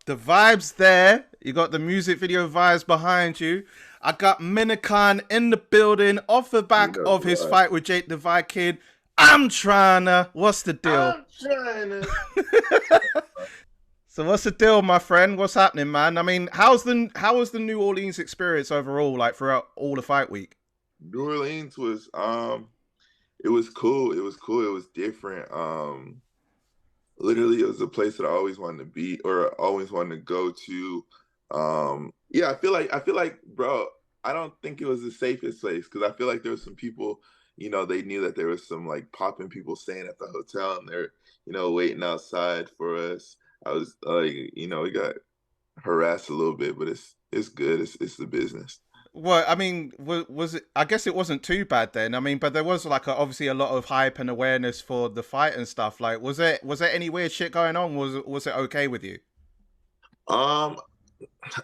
The vibes there. You got the music video vibes behind you. I got Minikon in the building off the You back know of his what? fight with Jake the Viking. I'm trying to. What's the deal? I'm trying to. So what's the deal, my friend? What's happening, man? I mean, how was the New Orleans experience overall, like throughout all the fight week? New Orleans was it was cool. It was cool. It was different. Literally it was a place that I always wanted to be or always wanted to go to. Yeah, I feel like, bro, I don't think it was the safest place because I feel like there was some people, they knew that there was some like popping people staying at the hotel and they're, waiting outside for us. I was like, we got harassed a little bit, but it's good. It's the business. Well, I mean, was it? I guess it wasn't too bad then. I mean, but there was like obviously a lot of hype and awareness for the fight and stuff. Like, was there any weird shit going on? Was it okay with you? Um,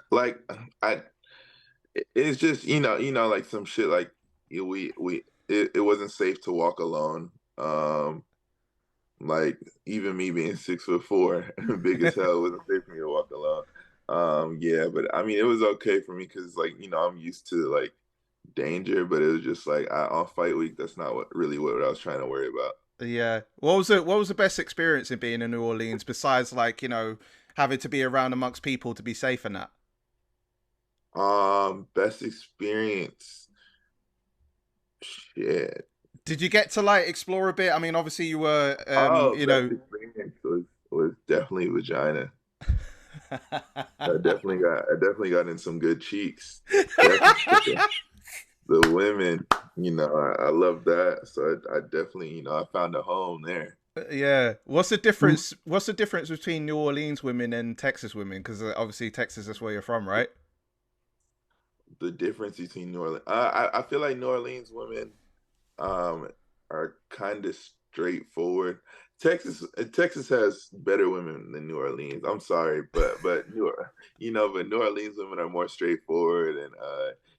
like I it's just like some shit like it wasn't safe to walk alone. Like even me being 6'4", big as hell, it wasn't safe for me to walk alone. Yeah, but I mean it was okay for me because like I'm used to like danger, but it was just like on fight week that's not what I was trying to worry about. Yeah. What was the best experience in being in New Orleans besides like having to be around amongst people to be safe and that? Best experience, shit. Did you get to like explore a bit? I mean, obviously you were Oh, best experience was definitely vagina. I definitely got in some good cheeks. Definitely the women, I love that. So I definitely, I found a home there. Yeah. What's the difference between New Orleans women and Texas women? Because obviously Texas is where you're from, right? The difference between New Orleans, I feel like New Orleans women um are kind of straightforward. Texas has better women than New Orleans. I'm sorry, but New Orleans women are more straightforward and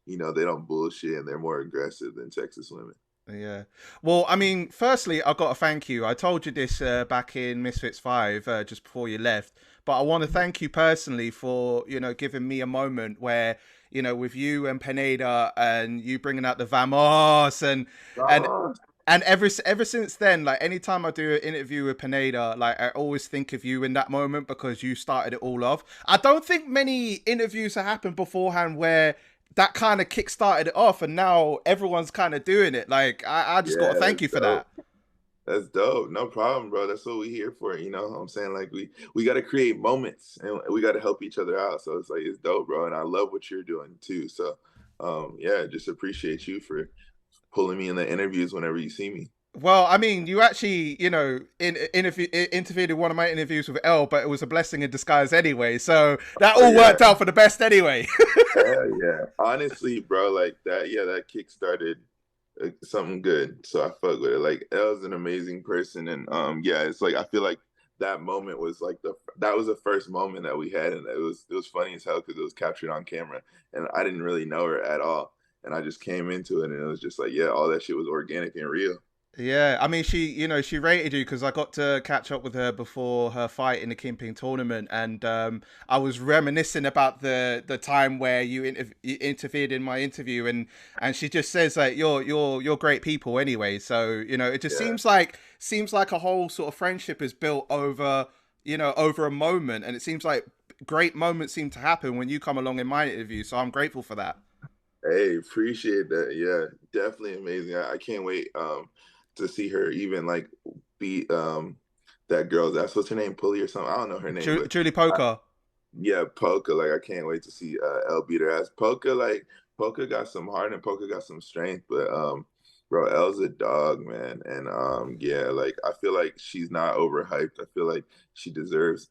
they don't bullshit and they're more aggressive than Texas women. Yeah. Well, I mean, firstly, I got to thank you. I told you this back in Misfits 5, just before you left. But I want to thank you personally for, giving me a moment where, with you and Pineda and you bringing out the Vamos and Ah, and ever since then, like anytime I do an interview with Pineda, like I always think of you in that moment because you started it all off. I don't think many interviews have happened beforehand where that kind of kick started it off, and now everyone's kind of doing it. Like I just got to yeah, thank that's you for dope. that. That's dope. No problem, bro. That's what we here for. You know what I'm saying? Like we got to create moments and we got to help each other out. So it's like it's dope, bro. And I love what you're doing too. So yeah, just appreciate you for pulling me in the interviews whenever you see me. Well, I mean, you actually, interviewed in one of my interviews with Elle, but it was a blessing in disguise anyway. So that Oh all worked yeah. out for the best anyway. Hell yeah. Honestly, bro, like that, yeah, that kick started something good. So I fuck with it. Like Elle's an amazing person, and yeah, it's like I feel like that moment was like that was the first moment that we had, and it was funny as hell because it was captured on camera, and I didn't really know her at all, and I just came into it, and it was just like, yeah, all that shit was organic and real. Yeah, I mean, she rated you because I got to catch up with her before her fight in the Kingpyn Tournament, and I was reminiscing about the time where you interfered in my interview, and she just says like you're great people anyway. So it just Yeah. seems like a whole sort of friendship is built over a moment, and it seems like great moments seem to happen when you come along in my interview. So I'm grateful for that. Hey, appreciate that. Yeah, definitely amazing. I can't wait to see her even like beat that girl. That's what's her name, Pulley or something. I don't know her name, but Julie I, Poker. yeah, Polka. Like I can't wait to see Elle beat her ass. Polka got some heart and Polka got some strength, but bro, Elle's a dog, man. And yeah, like I feel like she's not overhyped. I feel like she deserves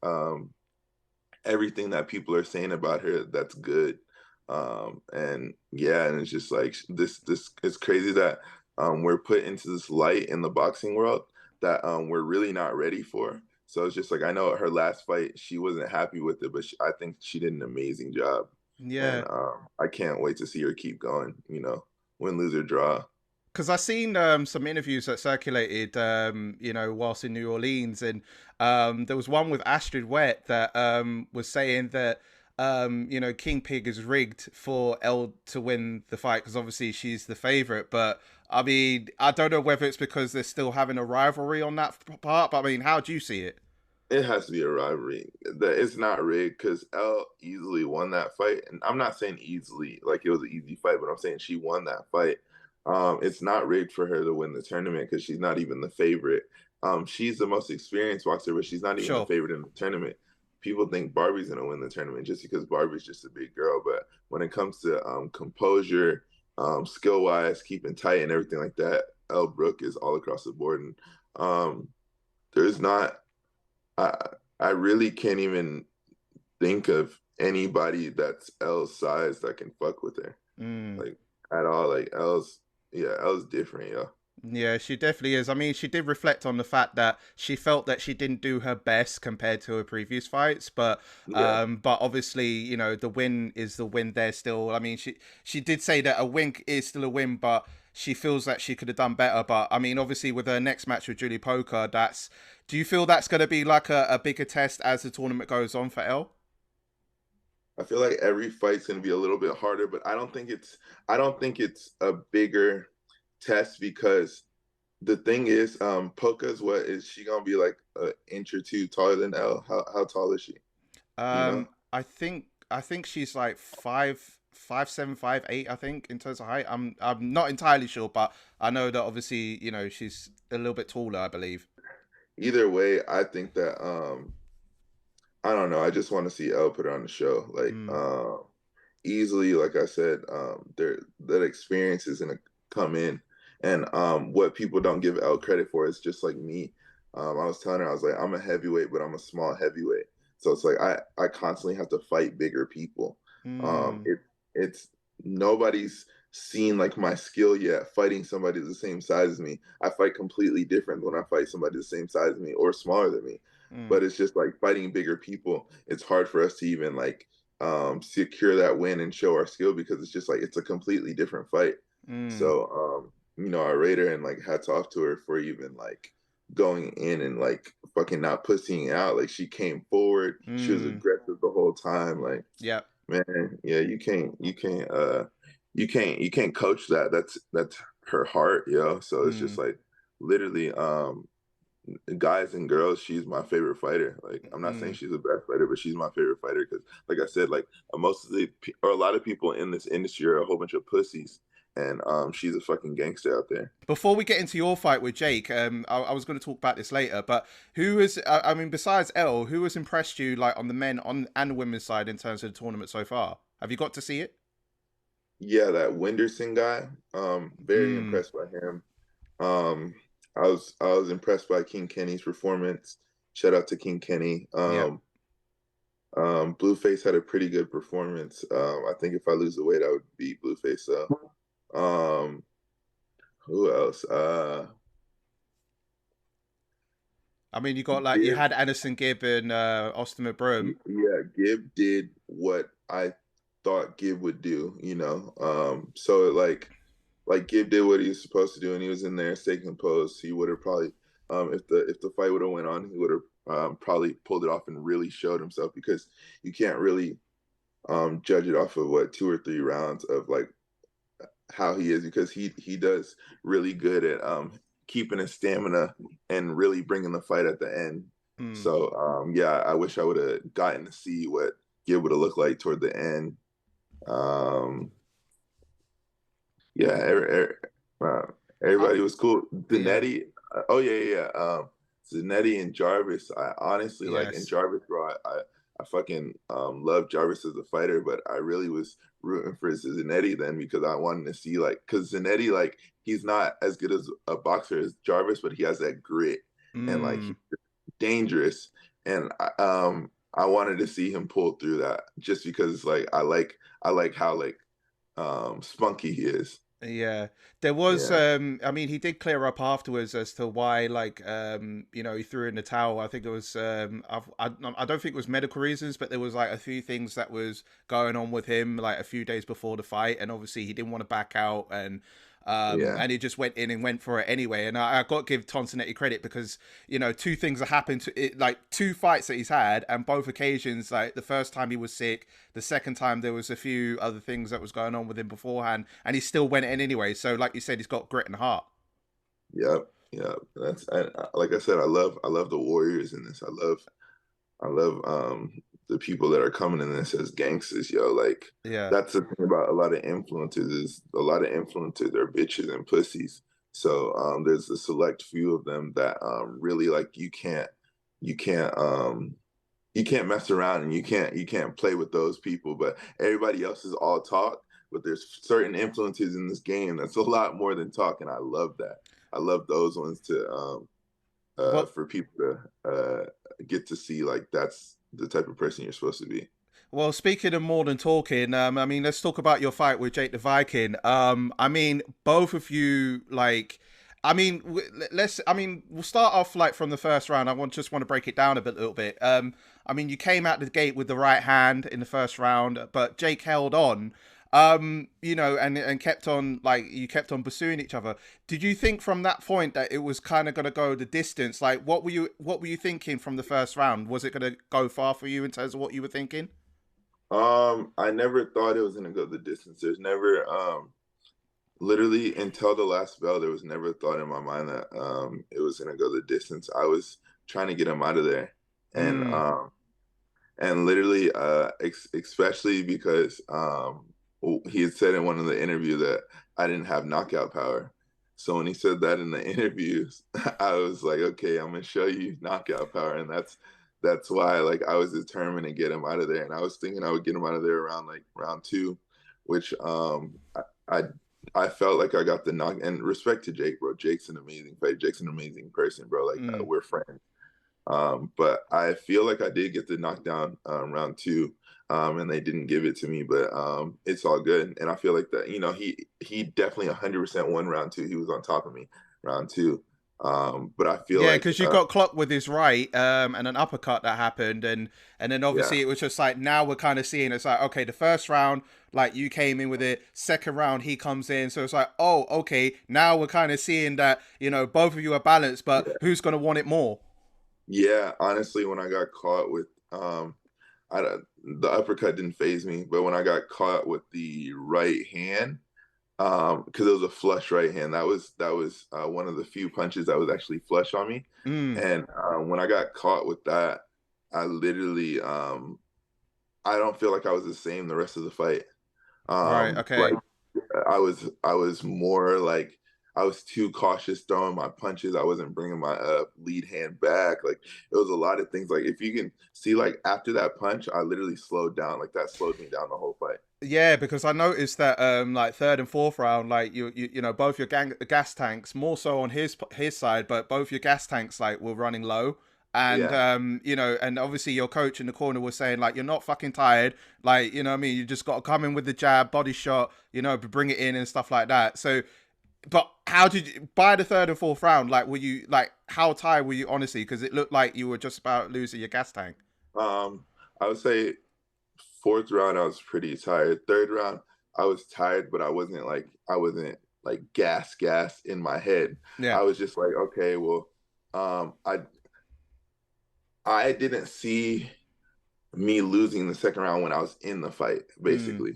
everything that people are saying about her that's good. And yeah, and it's just like this it's crazy that we're put into this light in the boxing world that we're really not ready for. So it's just like I know her last fight she wasn't happy with it, but I think she did an amazing job, and Yeah. I can't wait to see her keep going. Win, lose or draw. Because I seen some interviews that circulated, whilst in New Orleans, and there was one with Astrid Wet that was saying that King Pig is rigged for Elle to win the fight because obviously she's the favorite. But I mean, I don't know whether it's because they're still having a rivalry on that part. But I mean, how do you see it? It has to be a rivalry. It's not rigged because Elle easily won that fight, and I'm not saying easily like it was an easy fight, but I'm saying she won that fight. It's not rigged for her to win the tournament because she's not even the favorite. She's the most experienced boxer, but she's not even the Sure. favorite in the tournament. People think Barbie's gonna win the tournament just because Barbie's just a big girl, but when it comes to composure, skill wise, keeping tight, and everything like that, Elle Brooke is all across the board, and there's not. I I really can't even think of anybody that's L's size that can fuck with her, Mm. like at all. Like L's different, yo. Yeah, she definitely is. I mean, she did reflect on the fact that she felt that she didn't do her best compared to her previous fights, Yeah, but obviously, the win is the win there still. I mean, she did say that a win is still a win, but she feels that she could have done better. But I mean, obviously, with her next match with Julie Poker, do you feel that's going to be like a bigger test as the tournament goes on for Elle? I feel like every fight's gonna be a little bit harder, but I don't think it's a bigger test because the thing is, Polka's what is she gonna be like an inch or two taller than L? How tall is she? You know? I think she's like 5'7", 5'8", I think, in terms of height. I'm not entirely sure, but I know that obviously, she's a little bit taller, I believe. Either way, I think that I don't know. I just want to see Elle put on the show. Like Mm, easily, like I said, there that experience is gonna come in. And what people don't give Elle credit for is just like me. I was telling her, I was like, I'm a heavyweight, but I'm a small heavyweight. So it's like I constantly have to fight bigger people. mm, It's nobody's seen like my skill yet fighting somebody the same size as me. I fight completely different when I fight somebody the same size as me or smaller than me. mm, But it's just like fighting bigger people. It's hard for us to even like secure that win and show our skill because it's just like it's a completely different fight. mm, So I rate her and like hats off to her for even like going in and like fucking not pussying out. Like she came forward, she was mm. aggressive the whole time. Like Yeah. man, yeah, you can't coach that. That's her heart, yo. So it's just Mm, like literally guys and girls, she's my favorite fighter. Like, I'm not saying mm. she's the best fighter, but she's my favorite fighter because, like I said, like most of the or a lot of people in this industry are a whole bunch of pussies, and she's a fucking gangster out there. Before we get into your fight with Jake, I was going to talk about this later, but who is, I mean, besides Elle, who has impressed you, like, on the men on and women's side in terms of the tournament so far? Have you got to see it? Yeah, that Wenderson guy, very Mm, impressed by him. Um, I was impressed by King Kenny's performance. Shout out to King Kenny. yeah. Blueface had a pretty good performance. I think if I lose the weight, I would beat Blueface. So, um, who else? I mean, you got, like, you Gibb, had Anderson Gibb and Austin McBroom. yeah, Gibb did what I thought Gibb would do. So like Gibb did what he was supposed to do, and he was in there, stay composed. He would have probably, if the fight would have went on, he would have probably pulled it off and really showed himself because you can't really judge it off of what 2 or 3 rounds of like how he is because he does really good at keeping his stamina and really bringing the fight at the end. Mm. So yeah, I wish I would have gotten to see what Gibb would have looked like toward the end. Um, yeah, uh, everybody was cool. Yeah. Zanetti, oh yeah. Zanetti and Jarvis. I honestly like and Yes. Jarvis, bro. I fucking love Jarvis as a fighter, but I really was rooting for Zanetti then because I wanted to see like because Zanetti like he's not as good as a boxer as Jarvis, but he has that grit and like Mm. he's dangerous. And I wanted to see him pull through that just because like I like how like spunky he is. Yeah, there was. Yeah. I mean, he did clear up afterwards as to why, like, he threw in the towel. I think it was. I don't think it was medical reasons, but there was like a few things that was going on with him, like a few days before the fight, and obviously he didn't want to back out, and Yeah. And he just went in and went for it anyway. And I got to give Tonsinetti credit because, you know, two things that happened to it, like two fights that he's had, and both occasions, like the first time he was sick, the second time there was a few other things that was going on with him beforehand, and he still went in anyway. So, like you said, he's got grit and heart. Yep. Yeah. Like I said, I love the Warriors in this. I love the people that are coming in this as gangsters, yo. Like Yeah. that's the thing about a lot of influencers is a lot of influencers are bitches and pussies. So there's a select few of them that really like you can't you can't mess around and you can't play with those people. But everybody else is all talk. But there's certain influences in this game that's a lot more than talk, and I love that. I love those ones to Well, for people to get to see like that's the type of person you're supposed to be. Well, speaking of more than talking, I mean, let's talk about your fight with Jake the Viking. I mean, both of you, like, I mean, I mean, we'll start off like from the first round. Just want to break it down a little bit. I mean, you came out the gate with the right hand in the first round, but Jake held on. You know, and kept on, like, you kept on pursuing each other. Did you think from that point that it was kind of going to go the distance? Like, what were you thinking from the first round? Was it going to go far for you in terms of what you were thinking? I never thought it was gonna go the distance. There's never literally until the last bell, there was never a thought in my mind that it was gonna go the distance. I was trying to get him out of there. And Mm, literally especially because he had said in one of the interviews that I didn't have knockout power. So when he said that in the interviews, I was like, okay, I'm gonna show you knockout power. And that's why like I was determined to get him out of there. And I was thinking I would get him out of there around like round two, which I I felt like I got the knock. And respect to Jake, bro. Jake's an amazing fight. Jake's an amazing person, bro. Like mm. we're friends. But I feel like I did get the knockdown round two, and they didn't give it to me. But it's all good, and I feel like that. You know, he definitely 100% won round two. He was on top of me round two. But I feel Yeah, like because you got clocked with his right, and an uppercut that happened, and then yeah, obviously it was just like now we're kind of seeing it's like, okay, the first round, like, you came in with it, second round he comes in, so it's like, oh, okay, now we're kind of seeing that, you know, both of you are balanced, but yeah, who's gonna want it more? yeah. Honestly, when I got caught with I the uppercut didn't phase me, but when I got caught with the right hand, because it was a flush right hand. That was one of the few punches that was actually flush on me. Mm, And when I got caught with that, I literally I don't feel like I was the same the rest of the fight. right, Like okay. I was more like I was too cautious throwing my punches. I wasn't bringing my lead hand back. Like it was a lot of things. Like if you can see, like after that punch, I literally slowed down. Like that slowed me down the whole fight. Yeah, because I noticed that like third and fourth round, like you know, both your gas tanks, more so on his side, but both your gas tanks like were running low. And Yeah, you know, and obviously your coach in the corner was saying like, you're not fucking tired, like, you know what I mean, you just got to come in with the jab, body shot, you know, bring it in and stuff like that. So, but how did you, by the third and fourth round, like, were you like, how tired were you honestly? Because it looked like you were just about losing your gas tank. I would say fourth round I was pretty tired. Third round I was tired, but I wasn't like gas in my head. Yeah. I was just like, okay, well, um, I I didn't see me losing the second round when I was in the fight, Mm, basically.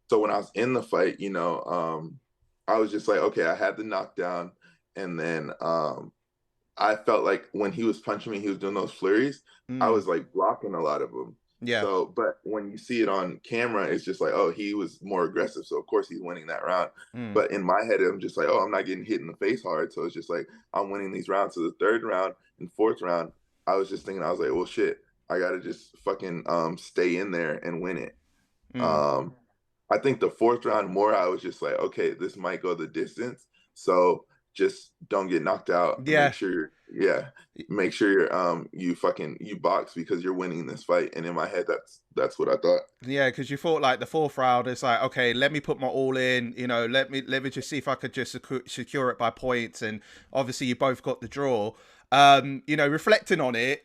So when I was in the fight, I was just like, okay, I had the knockdown, and then I felt like when he was punching me, he was doing those flurries. I mm, was like blocking a lot of them. yeah. So, but when you see it on camera, it's just like, oh, he was more aggressive. So of course he's winning that round. Mm, But in my head, I'm just like, oh, I'm not getting hit in the face hard. So it's just like I'm winning these rounds. So the third round and fourth round, I was just thinking, I was like, well, shit, I gotta just fucking stay in there and win it. mm. Um, I think the fourth round more, I was just like, okay, this might go the distance. So just don't get knocked out and Yeah. make sure you box because you're winning this fight. And in my head, that's what I thought. Yeah, because you thought like the fourth round, it's like, okay, let me put my all in, you know, let me just see if I could just secure it by points, and obviously you both got the draw. You know, reflecting on it,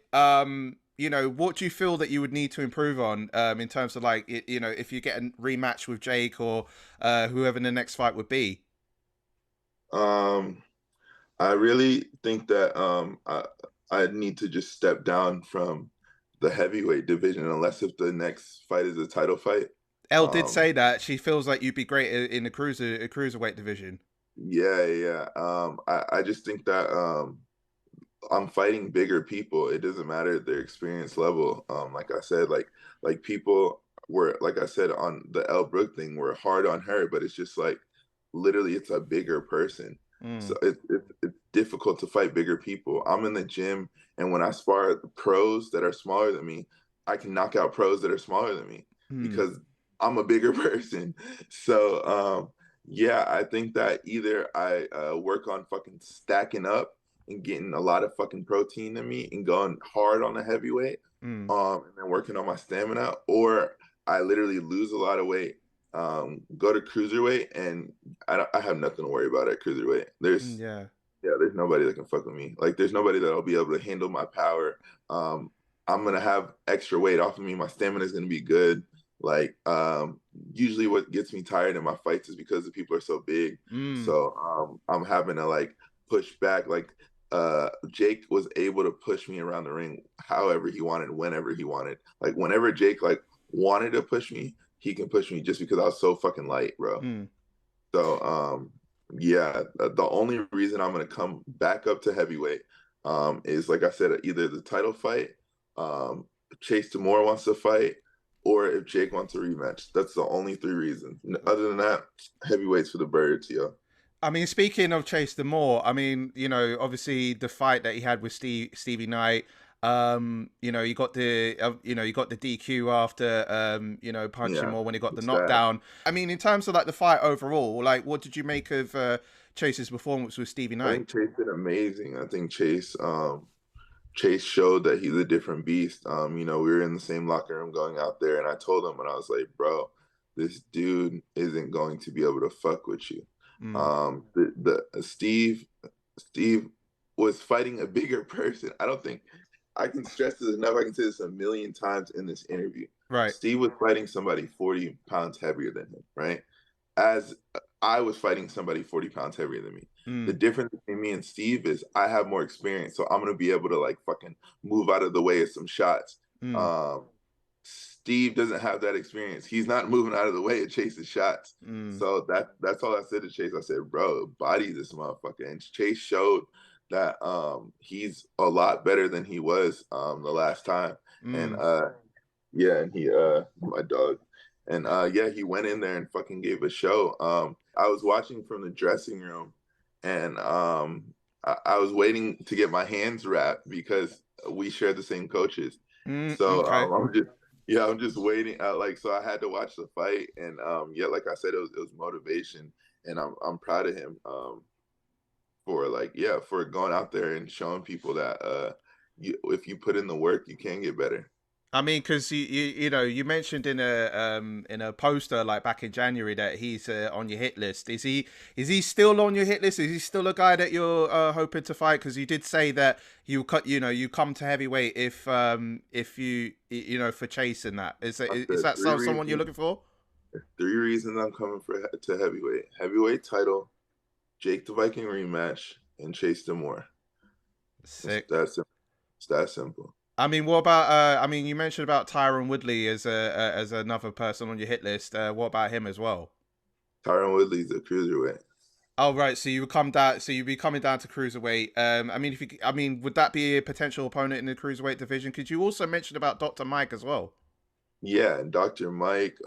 you know, what do you feel that you would need to improve on, in terms of like, you know, if you get a rematch with Jake or whoever the next fight would be? Um, I really think that I need to just step down from the heavyweight division unless if the next fight is a title fight. Elle did Um, say that she feels like you'd be great in the cruiserweight division. yeah, yeah. I just think that I'm fighting bigger people. It doesn't matter their experience level. Like I said, like people were, like I said on the Elle Brooke thing, were hard on her, but it's just like literally it's a bigger person. So Mm, it's difficult to fight bigger people. I'm in the gym, and when I spar pros that are smaller than me, I can knock out pros that are smaller than me mm, because I'm a bigger person. So yeah, I think that either I work on fucking stacking up and getting a lot of fucking protein in me and going hard on the heavyweight, mm. and then working on my stamina, or I literally lose a lot of weight, go to cruiserweight, and I have nothing to worry about at cruiserweight. Yeah. There's nobody that can fuck with me. Like, there's nobody that'll be able to handle my power. Um, I'm gonna have extra weight off of me. My stamina is gonna be good. Like, usually what gets me tired in my fights is because the people are so big. Mm, So I'm having to like push back. Like, Jake was able to push me around the ring however he wanted, whenever he wanted. Like, whenever Jake like wanted to push me, he can push me just because I was so fucking light, bro. mm. So yeah, the only reason I'm gonna come back up to heavyweight is, like I said, either the title fight, um, Chase Demoor wants to fight, or if Jake wants a rematch. That's the only three reasons. Other than that, heavyweights for the birds, yo. I mean, speaking of Chase Demoor, I mean, obviously the fight that he had with Stevie Knight, you got you got the DQ after, punching Yeah, more when he got the it's sad. knockdown. I mean, in terms of like the fight overall, like, what did you make of Chase's performance with Stevie I Knight? think Chase did amazing. I think Chase showed that he's a different beast. We were in the same locker room going out there, and I told him, and I was like, bro, this dude isn't going to be able to fuck with you. Mm, The Steve was fighting a bigger person. I don't think I can stress this enough. I can say this a million times in this interview. right. Steve was fighting somebody 40 pounds heavier than him, right? As I was fighting somebody 40 pounds heavier than me. The Mm, difference between me and Steve is I have more experience, so I'm gonna be able to like fucking move out of the way of some shots. mm, Um, Steve doesn't have that experience. He's not moving out of the way of Chase's shots. mm. So that's all I said to Chase. I said, bro, body this motherfucker. And Chase showed that he's a lot better than he was the last time. And Mm. yeah, and he my dog. And yeah, he went in there and fucking gave a show. I was watching from the dressing room, and I was waiting to get my hands wrapped because we share the same coaches. Mm, So okay. I'm just waiting. Like, so I had to watch the fight, and yeah, like I said, it was motivation, and I'm proud of him for, like, yeah, for going out there and showing people that if you put in the work, you can get better. I mean, because you mentioned in a poster like back in January that he's on your hit list. Is he still on your hit list? Is he still a guy that you're hoping to fight? Because you did say that you come to heavyweight if for Chase and that. I Is said that three someone you're reasons. looking for? Three reasons I'm coming to heavyweight. Heavyweight title, Jake the Viking rematch, and Chase Demoor. It's Sick. that simple. It's that simple. I mean, what about I mean, you mentioned about Tyron Woodley as another person on your hit list. What about him as well? Tyron Woodley's a cruiserweight. Oh right, so you would come down. So you'd be coming down to cruiserweight. I mean, would that be a potential opponent in the cruiserweight division? Could you also mention about Dr. Mike as well? Yeah, and Dr. Mike,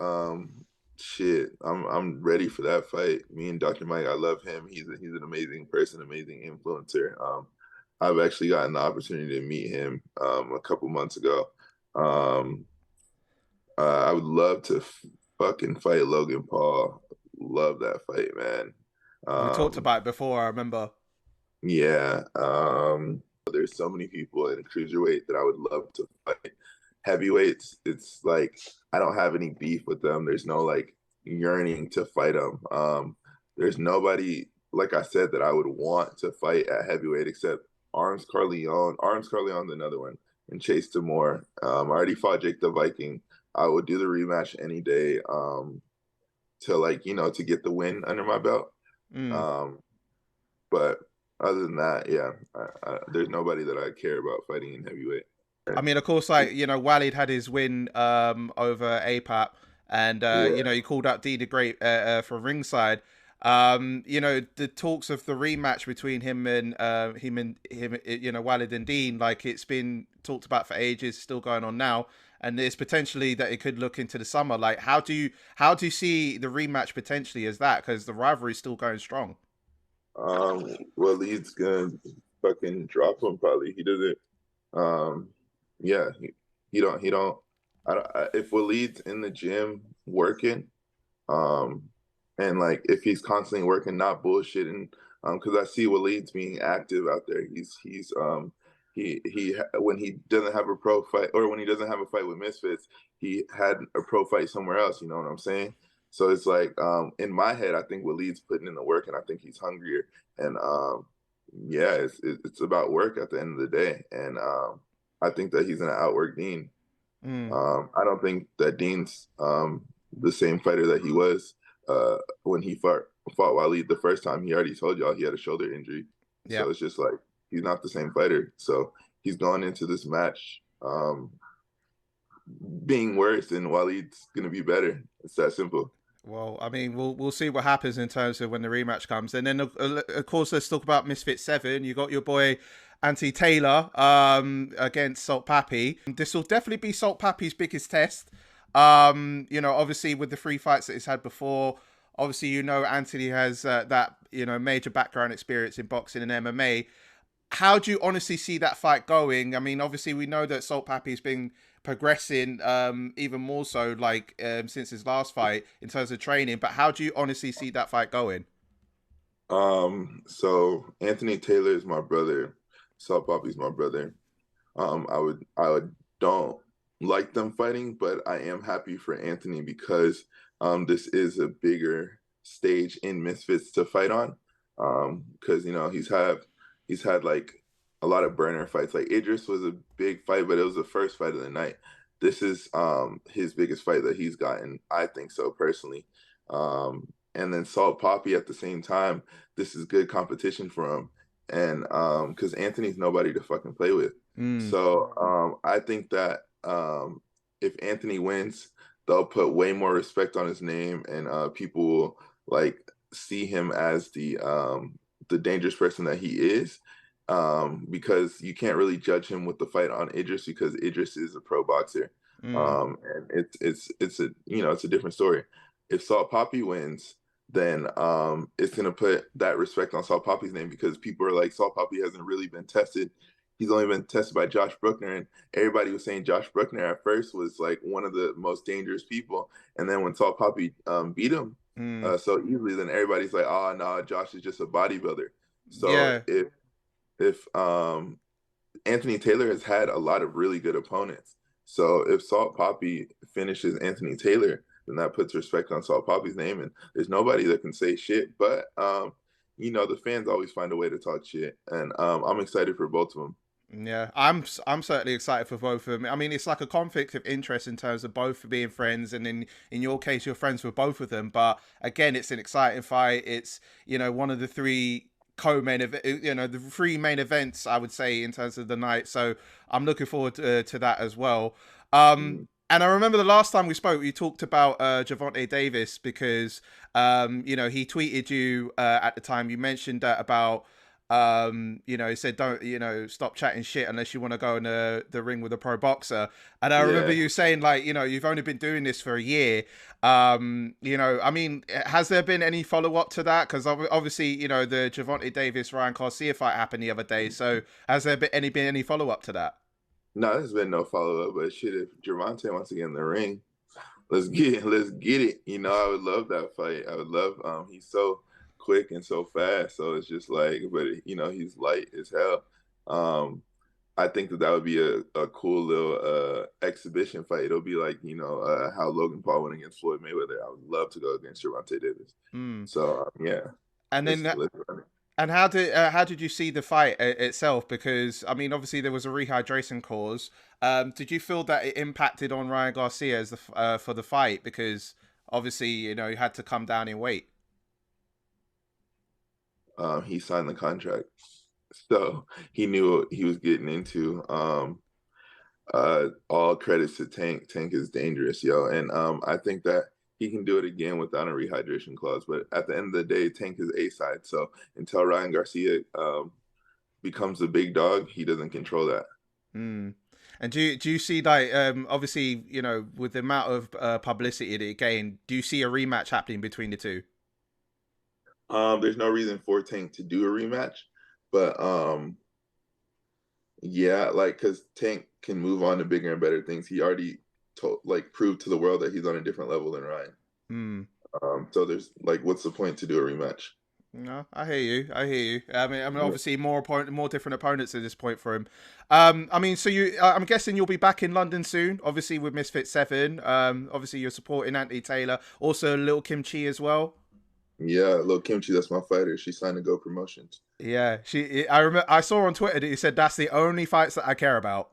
shit, I'm ready for that fight. Me and Dr. Mike, I love him. He's an amazing person, amazing influencer. I've actually gotten the opportunity to meet him a couple months ago. Um, I would love to fucking fight Logan Paul. Love that fight, man. We talked Um, about it before. I remember. yeah. There's so many people in cruiserweight that I would love to fight. Heavyweights, it's like I don't have any beef with them. There's no like yearning to fight them. There's nobody, like I said, that I would want to fight at heavyweight except Arms Carleon. Arms Carleon's another one, and Chase Demoor. I already fought Jake the Viking. I would do the rematch any day. To, like, to get the win under my belt. Mm, Um, But other than that, yeah, there's nobody that I care about fighting in heavyweight. I mean, of course, like, you know, Walid had his win over APAP, and you Yeah. know, he called out Dee the Great for ringside. You know, the talks of the rematch between him, you know, Walid and Deen, like it's been talked about for ages, still going on now, and it's potentially that it could look into the summer. Like, how do you see the rematch potentially as that? Because the rivalry is still going strong. Well, he's gonna fucking drop him probably. He doesn't. Um, yeah, he don't. If Walid's in the gym working, um, and like if he's constantly working, not bullshitting, because I see Walid's being active out there. He when he doesn't have a pro fight or when he doesn't have a fight with Misfits, he had a pro fight somewhere else. You know what I'm saying? So it's like in my head, I think Walid's putting in the work, and I think he's hungrier. And yeah, it's about work at the end of the day, and I think that he's gonna outwork Deen. Mm, I don't think that Deen's the same fighter that he was when he fought Walid the first time. He already told y'all he had a shoulder injury, yeah. so it's just like he's not the same fighter. So he's going into this match being worse, and Walid's gonna be better. It's that simple. Well, I mean, we'll see what happens in terms of when the rematch comes, and then of course let's talk about Misfit Seven. You got your boy Anthony Taylor against Salt Papi. This will definitely be Salt Papi's biggest test. You know, obviously with the 3 fights that he's had before, obviously you know Anthony has that you know major background experience in boxing and MMA. How do you honestly see that fight going? I mean, obviously we know that Salt Papi's been progressing even more so like since his last fight in terms of training, but how do you honestly see that fight going? So Anthony Taylor is my brother. Salt Papi's my brother. I would don't like them fighting, but I am happy for Anthony because this is a bigger stage in Misfits to fight on. Because you know he's had like a lot of burner fights. Like Idris was a big fight, but it was the first fight of the night. This is his biggest fight that he's gotten. I think so personally. And then Salt Papi at the same time. This is good competition for him, and because Anthony's nobody to fucking play with. Mm, So I think that if Anthony wins, they'll put way more respect on his name, and people will like see him as the dangerous person that he is. Because you can't really judge him with the fight on Idris because Idris is a pro boxer, mm, and it's a it's a different story. If Salt Papi wins, then it's gonna put that respect on Salt Papi's name because people are like Salt Papi hasn't really been tested. He's only been tested by Josh Bruckner, and everybody was saying Josh Bruckner at first was like one of the most dangerous people, and then when Salt Papi beat him mm. so easily, then everybody's like, oh no, Josh is just a bodybuilder. So Yeah. if Anthony Taylor has had a lot of really good opponents, so if Salt Papi finishes Anthony Taylor, then that puts respect on Salt Papi's name, and there's nobody that can say shit. But the fans always find a way to talk shit, and I'm excited for both of them. Yeah, I'm certainly excited for both of them. I mean, it's like a conflict of interest in terms of both being friends, and in your case, you're friends with both of them. But again, it's an exciting fight. It's you know one of the three co-main the three main events I would say in terms of the night. So I'm looking forward to that as well. Mm. And I remember the last time we spoke, you talked about Gervonta Davis because you know he tweeted you at the time. You mentioned that about you know, he said don't, you know, stop chatting shit unless you want to go in the ring with a pro boxer. And I remember Yeah. you saying like, you know, you've only been doing this for a year. You know, I mean, has there been any follow up to that? Because obviously, you know, the Gervonta Davis Ryan Garcia fight happened the other day. So has there been any follow up to that? No, there's been no follow up, but shit, if Gervonta wants to get in the ring, let's get it. I would love that fight. I would love. He's so quick and so fast, so it's just like, but he's light as hell. Um, I think that would be a cool little exhibition fight. It'll be like how Logan Paul went against Floyd Mayweather. I would love to go against Gervonta Davis. Mm. So yeah, And then let's run it. And how did you see the fight itself? Because I mean, obviously there was a rehydration clause. Did you feel that it impacted on Ryan Garcia as for the fight? Because obviously you know he had to come down in weight. he signed the contract, so he knew what he was getting into. All credits to Tank. Tank is dangerous, yo, and I think that he can do it again without a rehydration clause. But at the end of the day, Tank is A side. So until Ryan Garcia becomes the big dog, he doesn't control that. Mm. And do you see like obviously with the amount of publicity that it gained, do you see a rematch happening between the two? There's no reason for Tank to do a rematch, but yeah, like because Tank can move on to bigger and better things. He already proved to the world that he's on a different level than Ryan. Mm. So there's like, what's the point to do a rematch? No, I hear you. I hear you. I mean, obviously more different opponents at this point for him. I mean, so I'm guessing you'll be back in London soon. Obviously with Misfit 7. Obviously you're supporting Anthony Taylor, also Lilkymchii as well. Yeah, Lilkymchii, that's my fighter. She signed to Go Promotions. Yeah, I remember. I saw on Twitter that you said that's the only fights that I care about.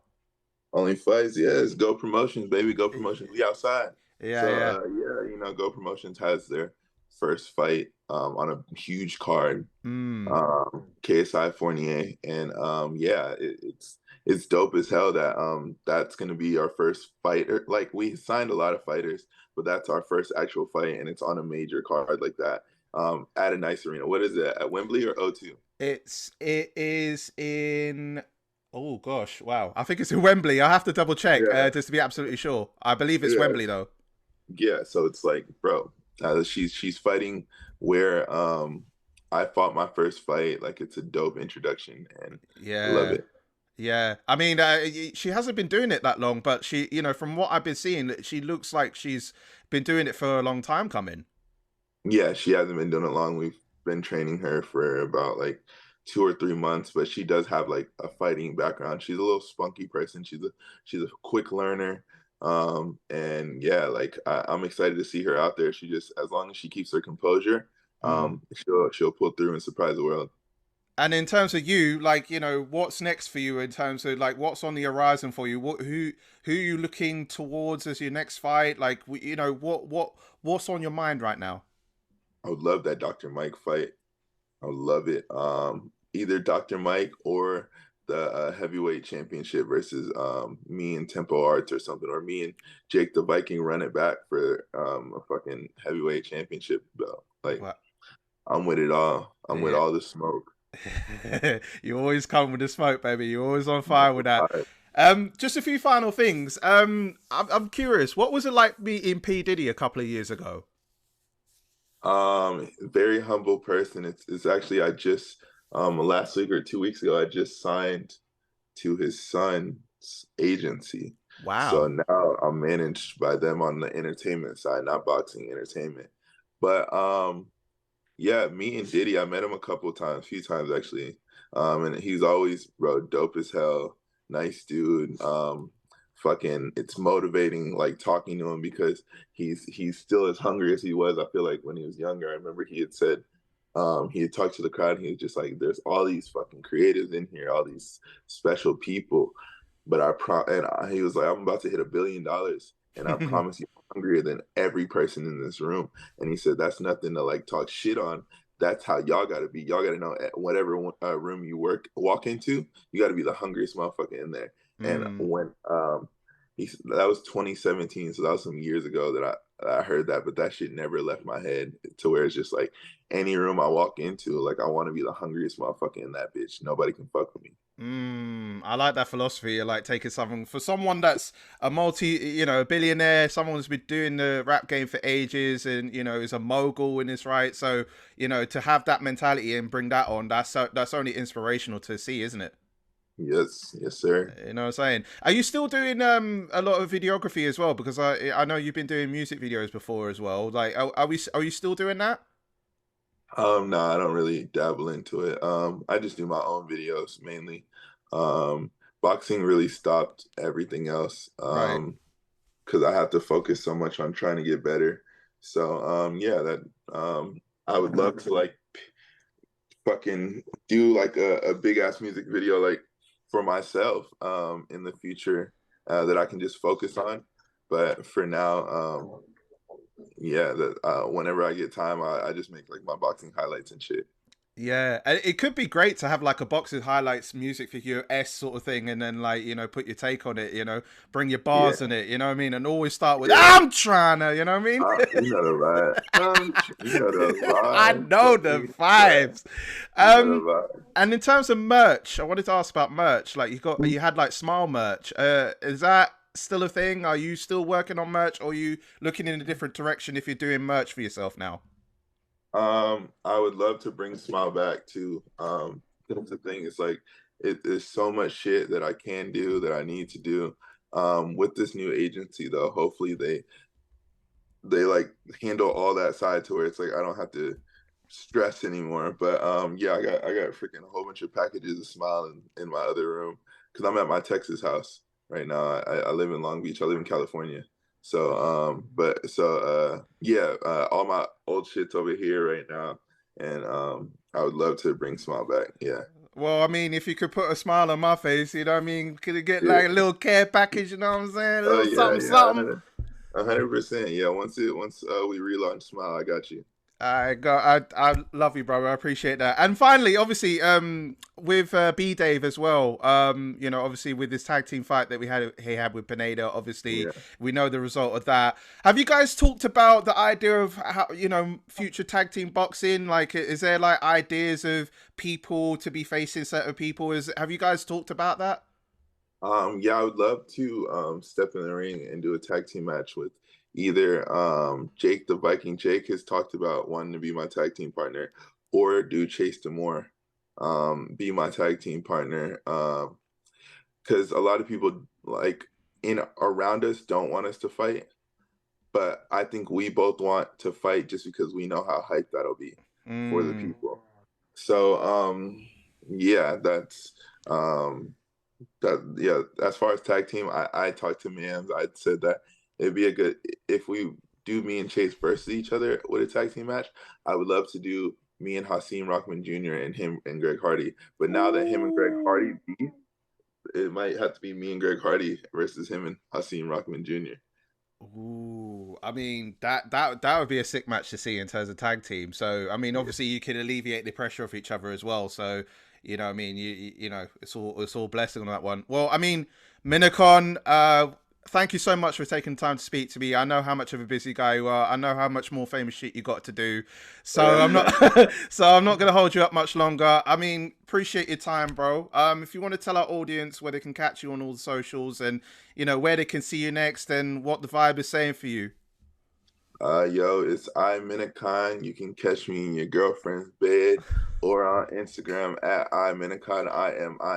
Only fights, yes. Go Promotions, baby. Go Promotions. We outside. Yeah, So yeah. yeah, Go Promotions has their first fight on a huge card. Mm. KSI Fournier, and yeah, it's dope as hell that that's gonna be our first fight. Like, we signed a lot of fighters, but that's our first actual fight, and it's on a major card like that. At a nice arena. What is it, at Wembley or O2? It is in. Oh gosh, wow! I think it's in Wembley. I have to double check Yeah, just to be absolutely sure. I believe it's yeah, Wembley though. yeah. So it's like, bro, she's fighting where I fought my first fight. Like, it's a dope introduction, and I love Yeah, it. yeah. I mean, she hasn't been doing it that long, but she, from what I've been seeing, she looks like she's been doing it for a long time coming. Yeah, she hasn't been doing it long. We've been training her for about like 2 or 3 months, but she does have like a fighting background. She's a little spunky person. She's a quick learner. And yeah, like I'm excited to see her out there. She just, as long as she keeps her composure, Mm. she'll pull through and surprise the world. And in terms of you, like, what's next for you in terms of like what's on the horizon for you? Who are you looking towards as your next fight? Like, what's on your mind right now? I would love that Dr. Mike fight. I would love it. Either Dr. Mike or the heavyweight championship versus me and Tempo Arts or something, or me and Jake the Viking run it back for a fucking heavyweight championship belt. Like, What? I'm with it all. I'm with Yeah. all the smoke. You always come with the smoke, baby. You're always on fire with that. Just a few final things. I'm curious. What was it like meeting P Diddy a couple of years ago? Very humble person. It's actually, I just last week or 2 weeks ago, I just signed to his son's agency. So Wow. now I'm managed by them on the entertainment side, not boxing, entertainment. But yeah, me and Diddy, I met him a couple of times, few times actually. And he's always, bro, dope as hell, nice dude. Fucking, it's motivating, like, talking to him, because he's still as hungry as he was. I feel like when he was younger, I remember he had said, he had talked to the crowd, and he was just like, there's all these fucking creatives in here, all these special people. But he was like, I'm about to hit $1 billion, and I promise you, I'm hungrier than every person in this room. And he said, that's nothing to like talk shit on. That's how y'all got to be. Y'all got to know, at whatever room you walk into, you got to be the hungriest motherfucker in there. And Mm. when that was 2017, so that was some years ago that I heard that, but that shit never left my head, to where it's just like, any room I walk into, like, I want to be the hungriest motherfucker in that bitch. Nobody can fuck with me. I like that philosophy. Like taking something for someone that's a a billionaire, someone who's been doing the rap game for ages, and is a mogul in his right. So to have that mentality and bring that on, that's only inspirational to see, isn't it? Yes, yes, sir. You know what I'm saying? Are you still doing a lot of videography as well? Because I know you've been doing music videos before as well. Like, are you still doing that? No, I don't really dabble into it. I just do my own videos mainly. Boxing really stopped everything else. Right. Because I have to focus so much on trying to get better. So, yeah, that I would love to like fucking do like a big ass music video, like, for myself in the future, that I can just focus on. But for now, yeah, that whenever I get time, I just make like my boxing highlights and shit. Yeah, and it could be great to have like a boxing highlights music video S sort of thing, and then like, you know, put your take on it, you know, bring your bars Yeah, in it, you know what I mean, and always start with yeah. "I'm trying to," you know what I mean. You know the vibe. You know the I vibe. know Fuck the me. Yeah, vibes. you know Um, the vibe. and in terms of merch, I wanted to ask about merch. Like Mm. you had like Smile merch. Is that still a thing? Are you still working on merch, or are you looking in a different direction if you're doing merch for yourself now? I would love to bring Smile back too. That's the thing. It's like there's so much shit that I can do that I need to do. With this new agency though, hopefully they like handle all that side to where it's like I don't have to stress anymore. But yeah, I got freaking a whole bunch of packages of Smile in my other room because I'm at my Texas house right now. I live in Long Beach. I live in California. So yeah, all my old shit's over here right now, and I would love to bring Smile back. Yeah, Well, I mean, if you could put a smile on my face, you know what I mean? Could it get yeah. like a little care package, you know what I'm saying? A Oh little yeah, something, yeah. something. 100%. Yeah, once we relaunch Smile, I got you. I love you, brother. I appreciate that. And finally, obviously, with B Dave as well. You know, obviously with this tag team fight that he had with Pineda. Obviously, Yeah. we know the result of that. Have you guys talked about the idea of how, you know, future tag team boxing? Like, is there like ideas of people to be facing certain people? Have you guys talked about that? Yeah, I would love to step in the ring and do a tag team match with either Jake the Viking. Jake has talked about wanting to be my tag team partner, or do Chase Demoor be my tag team partner. Because a lot of people like in around us don't want us to fight, but I think we both want to fight just because we know how hyped that'll be for the Mm. people. So yeah, um yeah, as far as tag team, I talked to Mans. I said that it'd be a good if we do me and Chase versus each other with a tag team match. I would love to do me and Hasim Rockman Jr. and him and Greg Hardy. But now that him and Greg Hardy Ooh. beat, it might have to be me and Greg Hardy versus him and Hasim Rockman Jr. Ooh, I mean that would be a sick match to see in terms of tag team. So I mean, Yeah. obviously you can alleviate the pressure of each other as well. So you know, what I mean, you know, it's all blessing on that one. Well, I mean, Minikon, thank you so much for taking time to speak to me. I know how much of a busy guy you are. I know how much more famous shit you got to do. So I'm not so I'm not gonna hold you up much longer. I mean, appreciate your time, bro. If you want to tell our audience where they can catch you on all the socials and you know where they can see you next and what the vibe is saying for you. Yo, it's Minikon. You can catch me in your girlfriend's bed or on Instagram at Minikon, Minikon.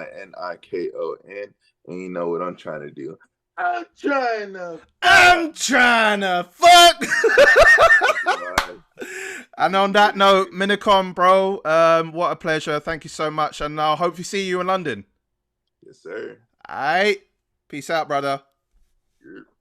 And you know what I'm trying to do. I'm trying to I'm fuck. trying to fuck. Right. And on that note, Minicom, bro, what a pleasure. Thank you so much. And I'll hopefully see you in London. Yes, sir. All right. Peace out, brother. You're